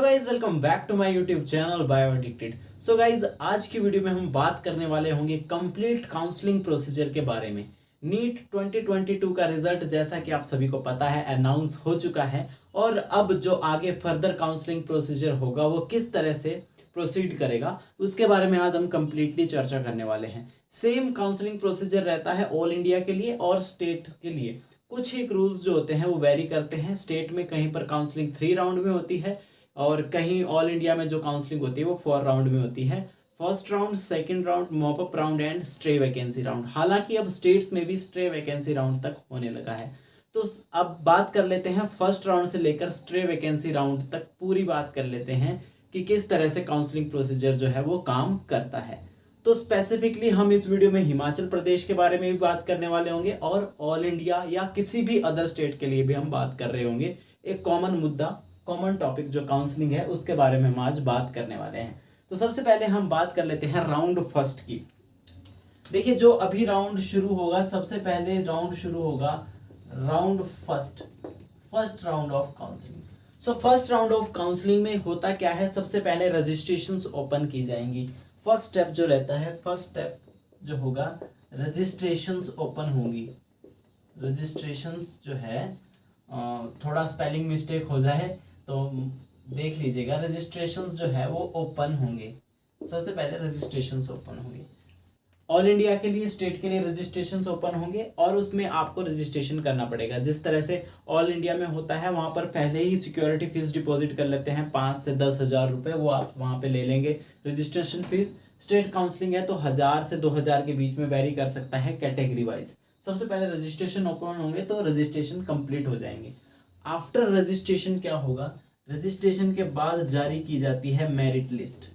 Guys welcome back to my YouTube channel bio addicted. So guys आज की video में हम बात करने वाले होंगे कंप्लीट काउंसलिंग प्रोसीजर के बारे में। नीट 2022 का रिजल्ट जैसा कि आप सभी को पता है अनाउंस हो चुका है और अब जो आगे फर्दर काउंसलिंग प्रोसीजर होगा वो किस तरह से प्रोसीड करेगा उसके बारे में आज हम कंप्लीटली चर्चा करने वाले हैं। सेम काउंसलिंग प्रोसीजर रहता है ऑल इंडिया के लिए और स्टेट के लिए। कुछ एक रूल्स जो होते हैं वो वेरी करते हैं। स्टेट में कहीं पर काउंसलिंग 3 राउंड में होती है और कहीं ऑल इंडिया में जो काउंसलिंग होती है वो 4 राउंड में होती है। First round, second round, mop up round and stray vacancy round. हालांकि अब स्टेट्स में भी स्ट्रे वैकेंसी राउंड तक होने लगा है। तो अब बात कर लेते हैं फर्स्ट राउंड से लेकर स्ट्रे वैकेंसी राउंड तक पूरी बात कर लेते हैं कि किस तरह से काउंसलिंग प्रोसीजर जो है वो काम करता है। तो स्पेसिफिकली हम इस वीडियो में हिमाचल प्रदेश के बारे में भी बात करने वाले होंगे और ऑल इंडिया या किसी भी अदर स्टेट के लिए भी हम बात कर रहे होंगे। एक कॉमन मुद्दा, कॉमन टॉपिक जो काउंसलिंग है उसके बारे में हम आज बात करने वाले हैं। तो सबसे पहले हम बात कर लेते हैं राउंड फर्स्ट की। देखिए जो अभी राउंड शुरू होगा, सबसे पहले राउंड शुरू होगा round first round of counselling. So first round of counselling में होता क्या है, सबसे पहले रजिस्ट्रेशंस ओपन की जाएंगी। फर्स्ट स्टेप जो रहता है, फर्स्ट स्टेप जो होगा रजिस्ट्रेशंस ओपन होंगी। रजिस्ट्रेशंस जो है थोड़ा स्पेलिंग मिस्टेक हो जाए तो देख लीजिएगा। रजिस्ट्रेशंस जो है वो ओपन होंगे। सबसे पहले रजिस्ट्रेशंस ओपन होंगे ऑल इंडिया के लिए, स्टेट के लिए रजिस्ट्रेशंस ओपन होंगे और उसमें आपको रजिस्ट्रेशन करना पड़ेगा। जिस तरह से ऑल इंडिया में होता है वहाँ पर पहले ही सिक्योरिटी फीस डिपॉजिट कर लेते हैं 5 से 10 हज़ार रुपये, वो आप वहाँ पे ले लेंगे रजिस्ट्रेशन फीस। स्टेट काउंसलिंग है तो 1000 से 2000 के बीच में वेरी कर सकता है कैटेगरी वाइज। सबसे पहले रजिस्ट्रेशन ओपन होंगे तो रजिस्ट्रेशन कंप्लीट हो जाएंगे। आफ्टर रजिस्ट्रेशन क्या होगा, रजिस्ट्रेशन के बाद जारी की जाती है मेरिट लिस्ट।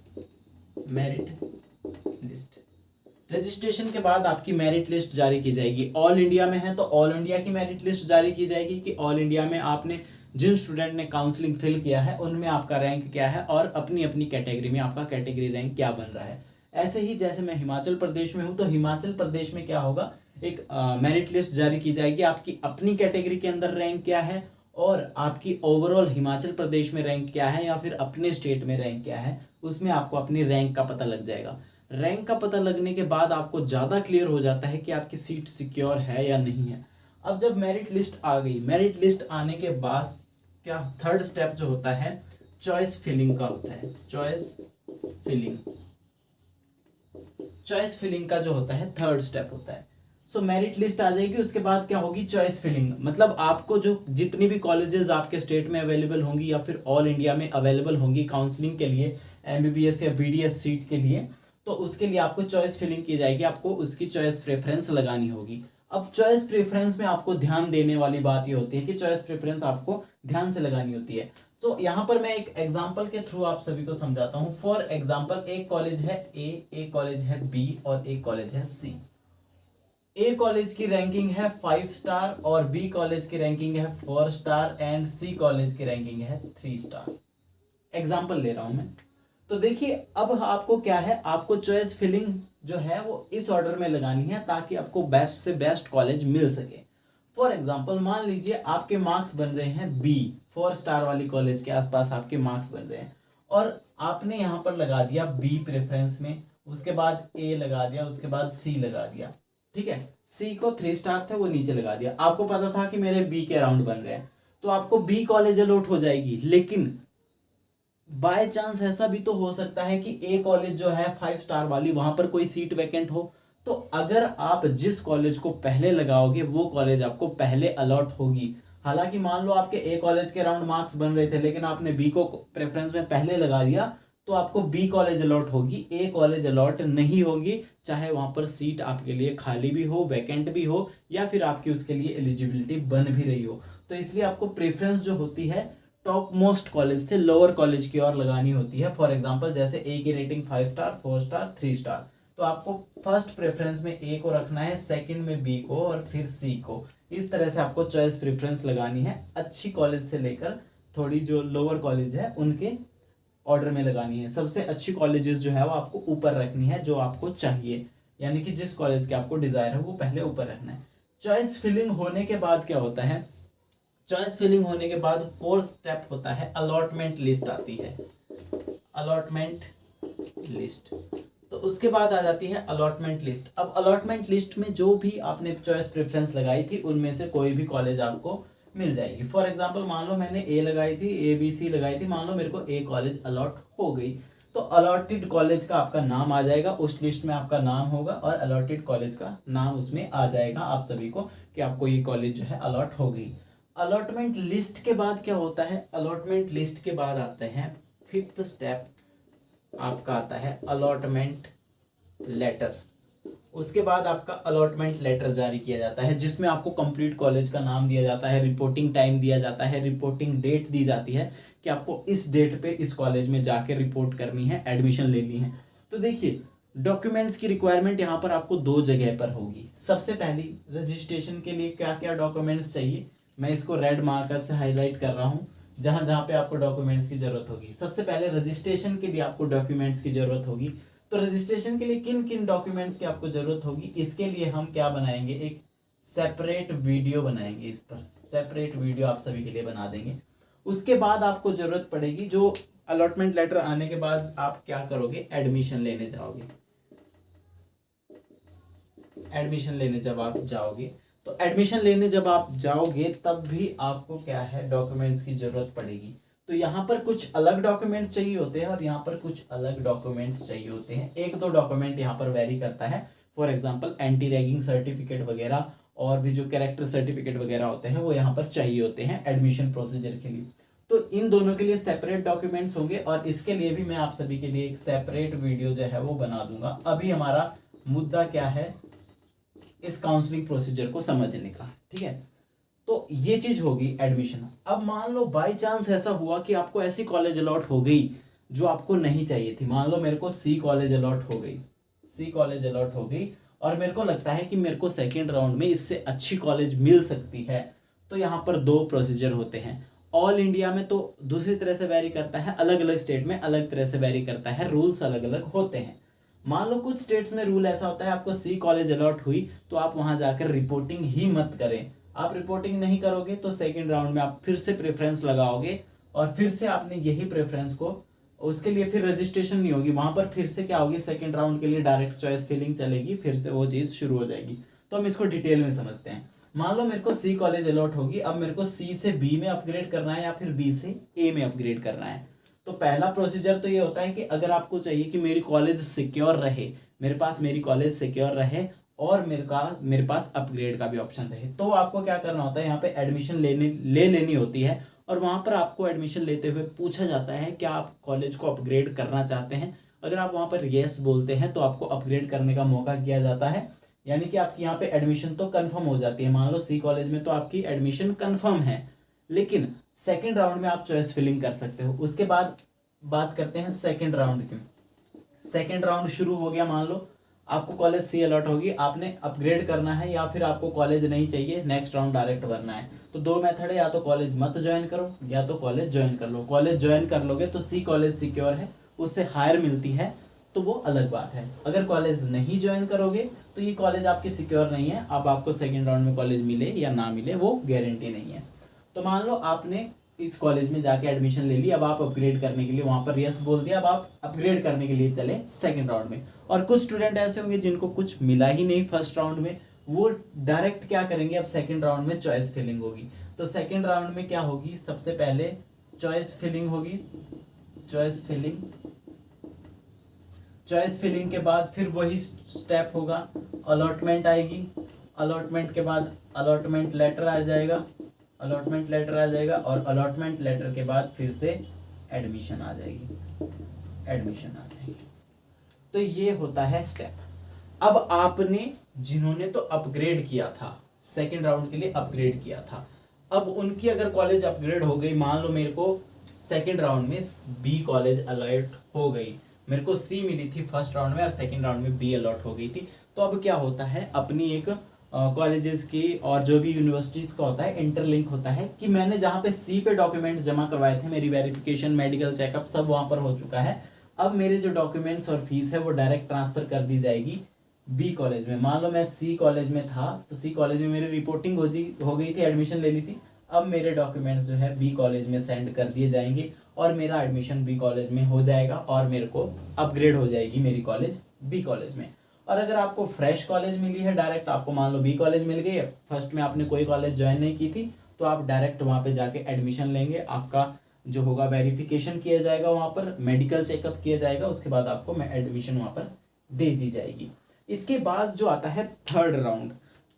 रजिस्ट्रेशन के बाद आपकी मेरिट लिस्ट जारी की जाएगी। ऑल इंडिया में है तो ऑल इंडिया की मेरिट लिस्ट जारी की जाएगी कि ऑल इंडिया में आपने जिन स्टूडेंट ने काउंसलिंग फिल किया है उनमें आपका रैंक क्या है और अपनी अपनी कैटेगरी में आपका कैटेगरी रैंक क्या बन रहा है। ऐसे ही जैसे मैं हिमाचल प्रदेश में हूँ तो हिमाचल प्रदेश में क्या होगा, एक मेरिट लिस्ट जारी की जाएगी। आपकी अपनी कैटेगरी के अंदर रैंक क्या है और आपकी ओवरऑल हिमाचल प्रदेश में रैंक क्या है या फिर अपने स्टेट में रैंक क्या है, उसमें आपको अपनी रैंक का पता लग जाएगा। रैंक का पता लगने के बाद आपको ज़्यादा क्लियर हो जाता है कि आपकी सीट सिक्योर है या नहीं है। अब जब मेरिट लिस्ट आ गई, मेरिट लिस्ट आने के बाद क्या थर्ड स्टेप जो होता है चॉइस फिलिंग का होता है। चॉइस फिलिंग का जो होता है थर्ड स्टेप होता है। सो मेरिट लिस्ट आ जाएगी, उसके बाद क्या होगी चॉइस फिलिंग। मतलब आपको जो जितनी भी कॉलेजेस आपके स्टेट में अवेलेबल होंगी या फिर ऑल इंडिया में अवेलेबल होंगी काउंसलिंग के लिए, MBBS या BDS सीट के लिए, तो उसके लिए आपको चॉइस फिलिंग की जाएगी। आपको उसकी चॉइस प्रेफरेंस लगानी होगी। अब चॉइस प्रेफरेंस में आपको ध्यान देने वाली बात ये होती है कि चॉइस प्रेफरेंस आपको ध्यान से लगानी होती है। तो यहाँ पर मैं एक एग्जांपल के थ्रू आप सभी को समझाता हूँ। फॉर एग्जांपल एक कॉलेज है एक कॉलेज है B और एक कॉलेज है C। A कॉलेज की रैंकिंग है 5 स्टार और B कॉलेज की रैंकिंग है 4 स्टार एंड C कॉलेज की रैंकिंग है 3 स्टार। एग्जाम्पल ले रहा हूं मैं। तो देखिए अब आपको क्या है, आपको चॉइस फिलिंग जो है वो इस ऑर्डर में लगानी है ताकि आपको बेस्ट से बेस्ट कॉलेज मिल सके। फॉर एग्जांपल मान लीजिए आपके मार्क्स बन रहे हैं B, 4 स्टार वाली कॉलेज के आसपास आपके मार्क्स बन रहे हैं और आपने यहाँ पर लगा दिया B प्रेफरेंस में, उसके बाद A लगा दिया, उसके बाद C लगा दिया। ठीक है, C को 3 स्टार थे वो नीचे लगा दिया। आपको पता था कि मेरे B के राउंड बन रहे हैं तो आपको B कॉलेज अलॉट हो जाएगी। लेकिन बाय चांस ऐसा भी तो हो सकता है कि A कॉलेज जो है 5 स्टार वाली वहां पर कोई सीट वैकेंट हो। तो अगर आप जिस कॉलेज को पहले लगाओगे वो कॉलेज आपको पहले अलॉट होगी। हालांकि मान लो आपके A कॉलेज के राउंड मार्क्स बन रहे थे लेकिन आपने B को प्रेफरेंस में पहले लगा दिया तो आपको B कॉलेज अलॉट होगी, A कॉलेज अलॉट नहीं होगी, चाहे वहां पर सीट आपके लिए खाली भी हो, वैकेंट भी हो या फिर आपकी उसके लिए एलिजिबिलिटी बन भी रही हो। तो इसलिए आपको प्रेफरेंस जो होती है टॉप मोस्ट कॉलेज से लोअर कॉलेज की ओर लगानी होती है। फॉर एग्जांपल जैसे A की रेटिंग 5 स्टार, 4 स्टार, 3 स्टार, तो आपको फर्स्ट प्रेफरेंस में A को रखना है, सेकंड में B को और फिर C को। इस तरह से आपको चॉइस प्रेफरेंस लगानी है। अच्छी कॉलेज से लेकर थोड़ी जो लोअर कॉलेज है उनके ऑर्डर में लगानी है। सबसे अच्छी कॉलेजेस जो है वो आपको ऊपर रखनी है, जो आपको चाहिए, यानी कि जिस कॉलेज के आपको डिजायर है वो पहले ऊपर रखना है। चॉइस फिलिंग होने के बाद क्या होता है, चॉइस फिलिंग होने के बाद फोर्थ स्टेप होता है अलॉटमेंट लिस्ट आती है, अलॉटमेंट लिस्ट। तो उसके बाद आ जाती है अलॉटमेंट लिस्ट। अब अलॉटमेंट लिस्ट में जो भी आपने चॉइस प्रेफरेंस लगाई थी उनमें से कोई भी कॉलेज आपको मिल जाएगी। फॉर एग्जांपल मान लो मैंने ए लगाई थी, ABC लगाई थी, मान लो मेरे को ए कॉलेज अलॉट हो गई, तो अलॉटेड कॉलेज का आपका नाम आ जाएगा, उस लिस्ट में आपका नाम होगा और अलॉटेड कॉलेज का नाम उसमें आ जाएगा आप सभी को कि आपको ये कॉलेज जो है अलॉट हो गई। अलॉटमेंट लिस्ट के बाद क्या होता है, अलॉटमेंट लिस्ट के बाद आते हैं फिफ्थ स्टेप आपका आता है अलॉटमेंट लेटर। उसके बाद आपका अलॉटमेंट लेटर जारी किया जाता है जिसमें आपको कंप्लीट कॉलेज का नाम दिया जाता है, रिपोर्टिंग टाइम दिया जाता है, रिपोर्टिंग डेट दी जाती है कि आपको इस डेट पे इस कॉलेज में जाके रिपोर्ट करनी है, एडमिशन लेनी है। तो देखिए डॉक्यूमेंट्स की रिक्वायरमेंट यहाँ पर आपको दो जगह पर होगी। सबसे पहली रजिस्ट्रेशन के लिए क्या क्या डॉक्यूमेंट्स चाहिए, मैं इसको रेड मार्कर से हाईलाइट कर रहा हूँ जहां जहां पे आपको डॉक्यूमेंट्स की जरूरत होगी। सबसे पहले रजिस्ट्रेशन के लिए आपको डॉक्यूमेंट्स की जरूरत होगी। तो रजिस्ट्रेशन के लिए किन किन डॉक्यूमेंट्स की आपको जरूरत होगी, इसके लिए हम क्या बनाएंगे, एक सेपरेट वीडियो बनाएंगे, इस पर सेपरेट वीडियो आप सभी के लिए बना देंगे। उसके बाद आपको जरूरत पड़ेगी, जो अलॉटमेंट लेटर आने के बाद आप क्या करोगे, एडमिशन लेने जाओगे। एडमिशन लेने जब आप जाओगे तो एडमिशन लेने जब आप जाओगे तब भी आपको क्या है, डॉक्यूमेंट्स की जरूरत पड़ेगी। तो यहाँ पर कुछ अलग डॉक्यूमेंट्स चाहिए होते हैं और यहाँ पर कुछ अलग डॉक्यूमेंट्स चाहिए होते हैं। एक दो डॉक्यूमेंट यहाँ पर वेरी करता है, for example anti ragging certificate वगैरह और भी जो कैरेक्टर सर्टिफिकेट वगैरह होते हैं वो यहाँ पर चाहिए होते हैं एडमिशन प्रोसीजर के लिए। तो इन दोनों के लिए सेपरेट डॉक्यूमेंट्स होंगे और इसके लिए भी मैं आप सभी के लिए एक सेपरेट वीडियो जो है वो बना दूंगा। अभी हमारा मुद्दा क्या है, इस काउंसलिंग प्रोसीजर को समझने का, ठीक है। तो ये चीज होगी एडमिशन। अब मान लो बाय चांस ऐसा हुआ कि आपको ऐसी कॉलेज अलॉट हो गई जो आपको नहीं चाहिए थी। मान लो मेरे को सी कॉलेज अलॉट हो गई, सी कॉलेज अलॉट हो गई और मेरे को लगता है कि मेरे को सेकेंड राउंड में इससे अच्छी कॉलेज मिल सकती है। तो यहाँ पर दो प्रोसीजर होते हैं। ऑल इंडिया में तो दूसरी तरह से वेरी करता है, अलग अलग स्टेट में अलग तरह से वेरी करता है, रूल्स अलग अलग होते हैं। मान लो कुछ स्टेट्स में रूल ऐसा होता है, आपको सी कॉलेज अलॉट हुई तो आप वहां जाकर रिपोर्टिंग ही मत करें। आप रिपोर्टिंग नहीं करोगे तो सेकंड राउंड में आप फिर से प्रेफरेंस लगाओगे और फिर से आपने यही प्रेफरेंस को, उसके लिए फिर रजिस्ट्रेशन नहीं होगी, वहां पर फिर से क्या होगी, सेकंड राउंड के लिए डायरेक्ट चॉइस फिलिंग चलेगी, फिर से वो चीज शुरू हो जाएगी। तो हम इसको डिटेल में समझते हैं। मान लो मेरे को सी कॉलेज अलॉट होगी, अब मेरे को सी से बी में अपग्रेड करना है या फिर बी से ए में अपग्रेड करना है। तो पहला प्रोसीजर तो ये होता है कि अगर आपको चाहिए कि मेरी कॉलेज सिक्योर रहे, मेरे पास मेरी कॉलेज सिक्योर रहे और मेरे पास अपग्रेड का भी ऑप्शन रहे, तो आपको क्या करना होता है, यहाँ पे एडमिशन ले लेनी होती है और वहां पर आपको एडमिशन लेते हुए पूछा जाता है क्या आप कॉलेज को अपग्रेड करना चाहते हैं। अगर आप वहां पर येस बोलते हैं तो आपको अपग्रेड करने का मौका किया जाता है, यानी कि आपकी यहाँ पे एडमिशन तो कंफर्म हो जाती है। मान लो सी कॉलेज में तो आपकी एडमिशन कंफर्म है, लेकिन सेकेंड राउंड में आप चॉइस फिलिंग कर सकते हो। उसके बाद बात करते हैं सेकेंड राउंड की। सेकेंड राउंड शुरू हो गया, मान लो आपको कॉलेज सी अलॉट होगी, आपने अपग्रेड करना है या फिर आपको कॉलेज नहीं चाहिए, नेक्स्ट राउंड डायरेक्ट भरना है। तो दो मेथड है, या तो कॉलेज मत ज्वाइन करो या तो कॉलेज ज्वाइन कर लो। कॉलेज ज्वाइन कर लोगे तो सी कॉलेज सिक्योर है, उससे हायर मिलती है तो वो अलग बात है। अगर कॉलेज नहीं ज्वाइन करोगे तो ये कॉलेज आपकी सिक्योर नहीं है, अब आपको सेकेंड राउंड में कॉलेज मिले या ना मिले वो गारंटी नहीं है। तो मान लो आपने इस कॉलेज में जाके एडमिशन ले ली, अब आप अपग्रेड करने के लिए वहां पर यस बोल दिया, अब आप अपग्रेड करने के लिए चले सेकंड राउंड में। और कुछ स्टूडेंट ऐसे होंगे जिनको कुछ मिला ही नहीं फर्स्ट राउंड में, वो डायरेक्ट क्या करेंगे, अब सेकंड राउंड में चॉइस फिलिंग होगी। तो सेकंड राउंड में क्या होगी, सबसे पहले चॉइस फिलिंग होगी। चॉइस फिलिंग के बाद फिर वही स्टेप होगा, अलॉटमेंट आएगी, अलॉटमेंट के बाद अलॉटमेंट लेटर आ जाएगा, अलॉटमेंट लेटर आ जाएगा और अलॉटमेंट लेटर के बाद फिर से एडमिशन आ जाएगी, एडमिशन आ जाएगी। तो ये होता है स्टेप। अब आपने जिन्होंने तो अपग्रेड किया था, सेकंड राउंड के लिए अपग्रेड किया था, अब उनकी अगर कॉलेज अपग्रेड हो गई, मान लो मेरे को सेकंड राउंड में बी कॉलेज अलॉट हो गई, मेरे को सी मिली थी फर्स्ट राउंड में और सेकंड राउंड में बी अलॉट हो गई थी। तो अब क्या होता है, अपनी एक कॉलेजेस की और जो भी यूनिवर्सिटीज का होता है इंटरलिंक होता है कि मैंने जहाँ पे सी पे डॉक्यूमेंट्स जमा करवाए थे, मेरी वेरिफिकेशन मेडिकल चेकअप सब वहाँ पर हो चुका है, अब मेरे जो डॉक्यूमेंट्स और फीस है वो डायरेक्ट ट्रांसफर कर दी जाएगी बी कॉलेज में। मान लो मैं सी कॉलेज में था तो सी कॉलेज में मेरी रिपोर्टिंग हो गई थी, एडमिशन ले ली थी, अब मेरे डॉक्यूमेंट्स जो है बी कॉलेज में सेंड कर दिए जाएंगे और मेरा एडमिशन बी कॉलेज में हो जाएगा और मेरे को अपग्रेड हो जाएगी मेरी कॉलेज बी कॉलेज में। और अगर आपको फ्रेश कॉलेज मिली है, डायरेक्ट आपको मान लो बी कॉलेज मिल गई है, फर्स्ट में आपने कोई कॉलेज ज्वाइन नहीं की थी, तो आप डायरेक्ट वहाँ पे जाके एडमिशन लेंगे। आपका जो होगा वेरिफिकेशन किया जाएगा, वहाँ पर मेडिकल चेकअप किया जाएगा, उसके बाद आपको एडमिशन वहाँ पर दे दी जाएगी। इसके बाद जो आता है थर्ड राउंड।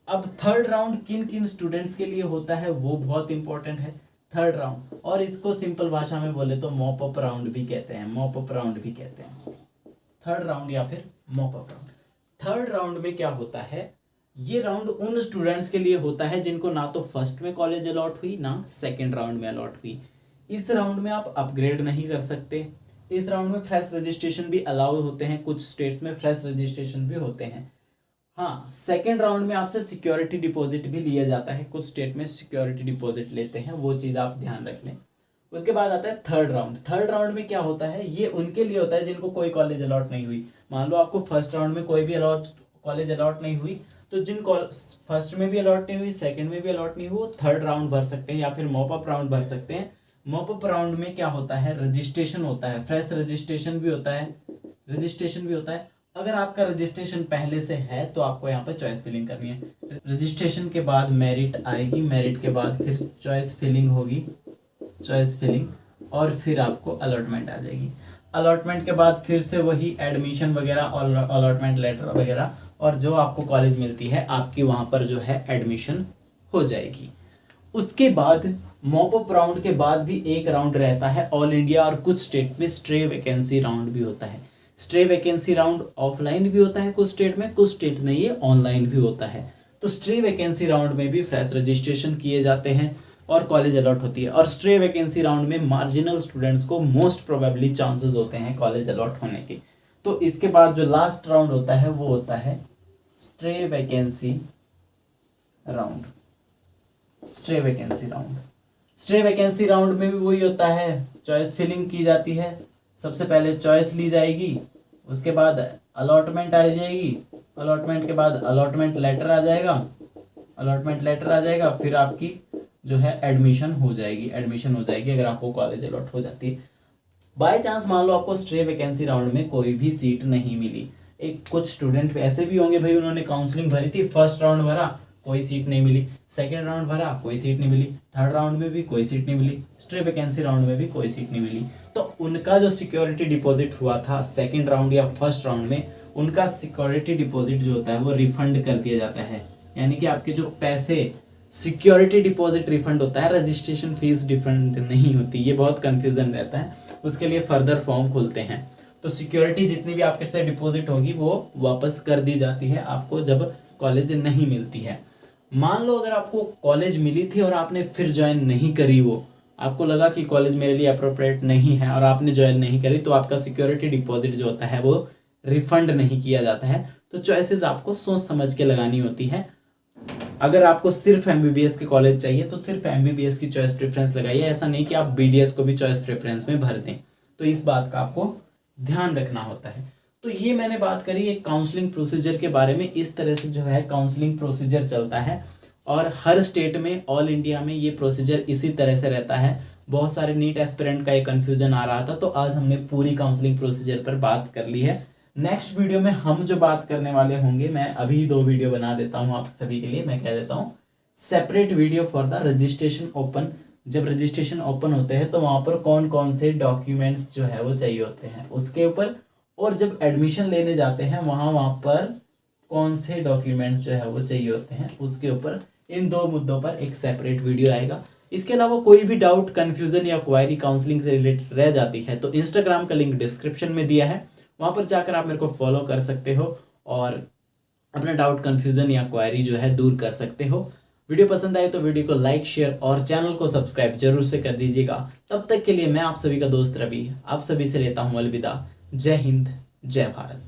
अब थर्ड राउंड किन किन स्टूडेंट्स के लिए होता है वो बहुत इंपॉर्टेंट है थर्ड राउंड, और इसको सिंपल भाषा में बोले तो मॉप अप राउंड भी कहते हैं, मॉप अप राउंड भी कहते हैं, थर्ड राउंड या फिर mop up round. Third round में क्या होता है, ये राउंड उन स्टूडेंट्स के लिए होता है जिनको ना तो फर्स्ट में कॉलेज अलॉट हुई ना सेकेंड राउंड में अलॉट हुई। इस राउंड में आप अपग्रेड नहीं कर सकते। इस राउंड में फ्रेश रजिस्ट्रेशन भी अलाउ होते हैं, कुछ स्टेट्स में फ्रेश रजिस्ट्रेशन भी होते हैं। हाँ, सेकेंड राउंड में आपसे सिक्योरिटी डिपॉजिट भी लिया जाता है, कुछ स्टेट में सिक्योरिटी डिपॉजिट लेते हैं, वो चीज़ आप ध्यान रख लें। उसके बाद आता है थर्ड राउंड। थर्ड राउंड में क्या होता है, ये उनके लिए होता है जिनको कोई कॉलेज अलॉट नहीं हुई। मान लो आपको फर्स्ट राउंड में कोई भी कॉलेज अलॉट नहीं हुई, तो जिन फर्स्ट में भी अलॉट नहीं हुई, सेकंड में भी अलॉट नहीं हुई, वो थर्ड राउंड भर सकते हैं या फिर मॉप अप राउंड भर सकते हैं। मॉप अप राउंड में क्या होता है, रजिस्ट्रेशन होता है, फ्रेश रजिस्ट्रेशन भी होता है। अगर आपका रजिस्ट्रेशन पहले से है तो आपको यहाँ पे चॉइस फिलिंग करनी है। रजिस्ट्रेशन के बाद मेरिट आएगी, मेरिट के बाद फिर चॉइस फिलिंग होगी, चॉइस फिलिंग, और फिर आपको अलॉटमेंट आ जाएगी। अलॉटमेंट के बाद फिर से वही एडमिशन वगैरह और अलॉटमेंट लेटर वगैरह, और जो आपको कॉलेज मिलती है आपकी वहाँ पर जो है एडमिशन हो जाएगी। उसके बाद मॉप अप राउंड के बाद भी एक राउंड रहता है ऑल इंडिया, और कुछ स्टेट में स्ट्रे वैकेंसी राउंड भी होता है। स्ट्रे वैकेंसी राउंड ऑफलाइन भी होता है कुछ स्टेट में, कुछ स्टेट में ये ऑनलाइन भी होता है। तो स्ट्रे वैकेंसी राउंड में भी फ्रेश रजिस्ट्रेशन किए जाते हैं और कॉलेज अलॉट होती है। और स्ट्रे वैकेंसी राउंड में मार्जिनल स्टूडेंट्स को मोस्ट प्रोबेबली चांसेस होते हैं कॉलेज अलॉट होने के। तो इसके बाद जो लास्ट राउंड होता है वो होता है stray vacancy round. Stray vacancy round, stray vacancy round में भी वही होता है, चॉइस फिलिंग की जाती है। सबसे पहले चॉइस ली जाएगी, उसके बाद अलॉटमेंट आ जाएगी, अलॉटमेंट के बाद अलॉटमेंट लेटर आ जाएगा, अलॉटमेंट लेटर आ जाएगा, फिर आपकी जो है एडमिशन हो जाएगी अगर आपको कॉलेज अलॉट हो जाती है। बाय चांस मान लो आपको स्ट्रे वैकेंसी राउंड में कोई भी सीट नहीं मिली, एक कुछ स्टूडेंट ऐसे भी होंगे भाई, उन्होंने काउंसलिंग भरी थी, फर्स्ट राउंड भरा कोई सीट नहीं मिली, सेकेंड राउंड भरा कोई सीट नहीं मिली, थर्ड राउंड में भी कोई सीट नहीं मिली, स्ट्रे वैकेंसी राउंड में भी कोई सीट नहीं मिली, तो उनका जो सिक्योरिटी डिपॉजिट हुआ था सेकेंड राउंड या फर्स्ट राउंड में, उनका सिक्योरिटी डिपॉजिट जो होता है वो रिफंड कर दिया जाता है। यानी कि आपके जो पैसे, सिक्योरिटी डिपॉजिट रिफंड होता है, रजिस्ट्रेशन फीस डिफरेंट नहीं होती। ये बहुत कंफ्यूजन रहता है, उसके लिए फर्दर फॉर्म खुलते हैं। तो सिक्योरिटी जितनी भी आपके से डिपॉजिट होगी वो वापस कर दी जाती है आपको जब कॉलेज नहीं मिलती है। मान लो अगर आपको कॉलेज मिली थी और आपने फिर ज्वाइन नहीं करी, वो आपको लगा कि कॉलेज मेरे लिए अप्रोप्रिएट नहीं है और आपने ज्वाइन नहीं करी, तो आपका सिक्योरिटी डिपॉजिट जो होता है वो रिफंड नहीं किया जाता है। तो चॉइसेस आपको सोच समझ के लगानी होती है। अगर आपको सिर्फ एमबीबीएस के कॉलेज चाहिए तो सिर्फ एमबीबीएस की चॉइस प्रेफरेंस लगाइए, ऐसा नहीं कि आप बीडीएस को भी चॉइस प्रेफरेंस में भर दें। तो इस बात का आपको ध्यान रखना होता है। तो ये मैंने बात करी एक काउंसलिंग प्रोसीजर के बारे में। इस तरह से जो है काउंसलिंग प्रोसीजर चलता है और हर स्टेट में, ऑल इंडिया में ये प्रोसीजर इसी तरह से रहता है। बहुत सारे नीट एस्पिरेंट का ये कन्फ्यूजन आ रहा था, तो आज हमने पूरी काउंसलिंग प्रोसीजर पर बात कर ली है। नेक्स्ट वीडियो में हम जो बात करने वाले होंगे, मैं अभी 2 वीडियो बना देता हूँ आप सभी के लिए। मैं कह देता हूँ separate video for the registration open. जब रजिस्ट्रेशन ओपन होते हैं तो वहाँ पर कौन कौन से डॉक्यूमेंट्स जो है वो चाहिए होते हैं उसके ऊपर, और जब एडमिशन लेने जाते हैं वहाँ पर कौन से डॉक्यूमेंट्स जो है वो चाहिए होते हैं उसके ऊपर। इन 2 मुद्दों पर एक सेपरेट वीडियो आएगा। इसके अलावा कोई भी डाउट, कन्फ्यूजन या क्वायरी काउंसलिंग से रिलेटेड रह जाती है तो इंस्टाग्राम का लिंक डिस्क्रिप्शन में दिया है, वहाँ पर जाकर आप मेरे को फॉलो कर सकते हो और अपना डाउट, कन्फ्यूजन या क्वायरी जो है दूर कर सकते हो। वीडियो पसंद आए तो वीडियो को लाइक, शेयर और चैनल को सब्सक्राइब जरूर से कर दीजिएगा। तब तक के लिए मैं आप सभी का दोस्त रवि आप सभी से लेता हूँ अलविदा। जय हिंद, जय भारत।